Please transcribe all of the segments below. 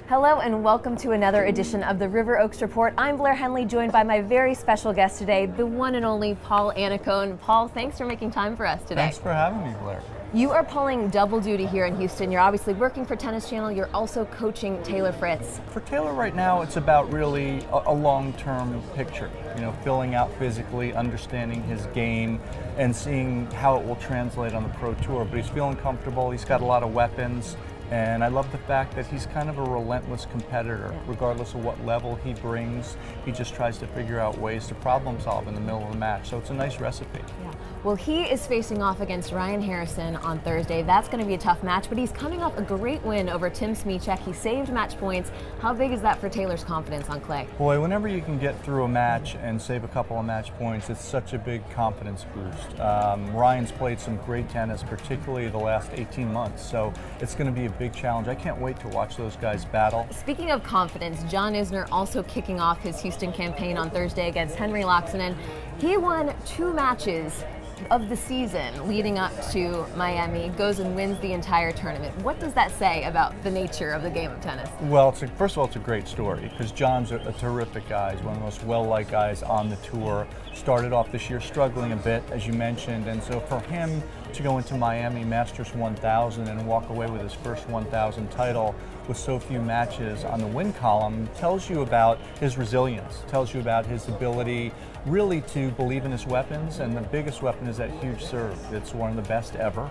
Hello and welcome to another edition of the River Oaks Report. I'm Blair Henley, joined by my very special guest today, the one and only Paul Annacone. Paul, thanks for making time for us today. Thanks for having me, Blair. You are pulling double duty here in Houston. You're obviously working for Tennis Channel. You're also coaching Taylor Fritz. For Taylor right now, it's about really a long-term picture. You know, filling out physically, understanding his game, and seeing how it will translate on the Pro Tour. But he's feeling comfortable. He's got a lot of weapons. And I love the fact that he's kind of a relentless competitor. Regardless of what level he brings, he just tries to figure out ways to problem solve in the middle of the match. So it's a nice recipe. Yeah. Well, he is facing off against Ryan Harrison on Thursday. That's going to be a tough match, but he's coming off a great win over Tim Smichek. He saved match points. How big is that for Taylor's confidence on clay? Boy, whenever you can get through a match and save a couple of match points, it's such a big confidence boost. Ryan's played some great tennis, particularly the last 18 months, so it's going to be a big challenge. I can't wait to watch those guys battle. Speaking of confidence, John Isner also kicking off his Houston campaign on Thursday against Henry Laaksonen. He won 2 matches of the season leading up to Miami, goes and wins the entire tournament. What does that say about the nature of the game of tennis? Well, first of all, it's a great story because John's a terrific guy. He's one of the most well-liked guys on the tour. Started off this year struggling a bit, as you mentioned, and so for him to go into Miami Masters 1000 and walk away with his first 1000 title with so few matches on the win column tells you about his resilience, tells you about his ability really to believe in his weapons, and the biggest weapon is that huge serve. It's one of the best ever.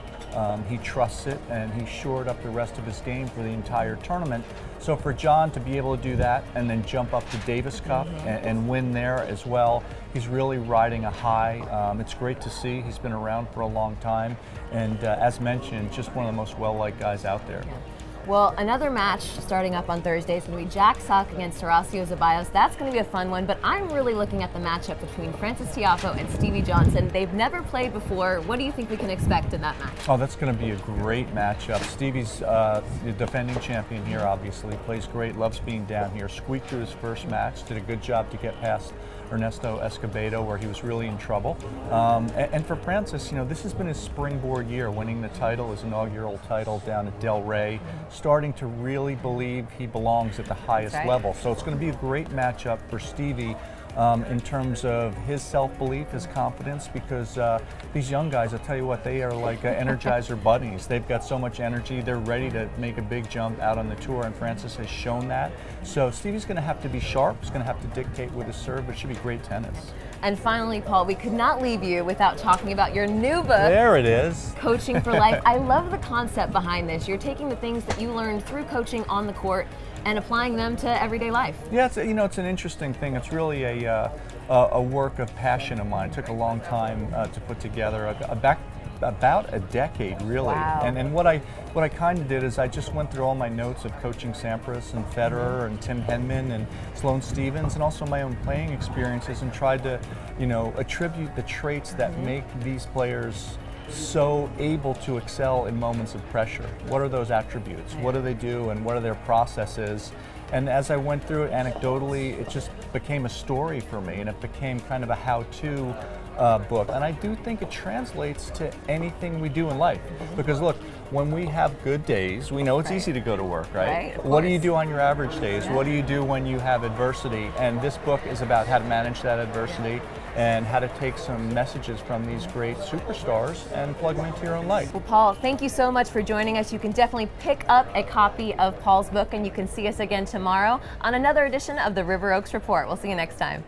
He trusts it, and he shored up the rest of his game for the entire tournament. So for John to be able to do that and then jump up to Davis Cup and win there as well, he's really riding a high. It's great to see. He's been around for a long time, and as mentioned, just one of the most well-liked guys out there. Yeah. Well, another match starting up on Thursday is going to be Jack Sock against Horacio Zeballos. That's going to be a fun one, but I'm really looking at the matchup between Frances Tiafoe and Stevie Johnson. They've never played before. What do you think we can expect in that match? Oh, that's going to be a great matchup. Stevie's the defending champion here, obviously. Plays great, loves being down here. Squeaked through his first match, did a good job to get past Ernesto Escobedo, where he was really in trouble. And for Frances, you know, this has been his springboard year, winning the title, his inaugural title down at Del Rey, starting to really believe he belongs at the highest level. So it's going to be a great matchup for Stevie in terms of his self-belief, his confidence, because these young guys, I tell you what, they are like Energizer bunnies. They've got so much energy. They're ready to make a big jump out on the tour, and Frances has shown that. So Stevie's going to have to be sharp. He's going to have to dictate with his serve, but it should be great tennis. And finally, Paul, we could not leave you without talking about your new book. There it is. Coaching for Life. I love the concept behind this. You're taking the things that you learned through coaching on the court and applying them to everyday life. Yeah, it's an interesting thing. It's really a work of passion of mine. It took a long time to put together, about a decade, really. Wow. And what I kind of did is I just went through all my notes of coaching Sampras and Federer and Tim Henman and Sloane Stephens, and also my own playing experiences, and tried to, attribute the traits that make these players so able to excel in moments of pressure. What are those attributes? What do they do, and what are their processes? And as I went through it anecdotally, it just became a story for me, and it became kind of a how-to book. And I do think it translates to anything we do in life. Because look, when we have good days, we know it's easy to go to work, right? What do you do on your average days? What do you do when you have adversity? And this book is about how to manage that adversity and how to take some messages from these great superstars and plug them into your own life. Well, Paul, thank you so much for joining us. You can definitely pick up a copy of Paul's book, and you can see us again tomorrow on another edition of the River Oaks Report. We'll see you next time.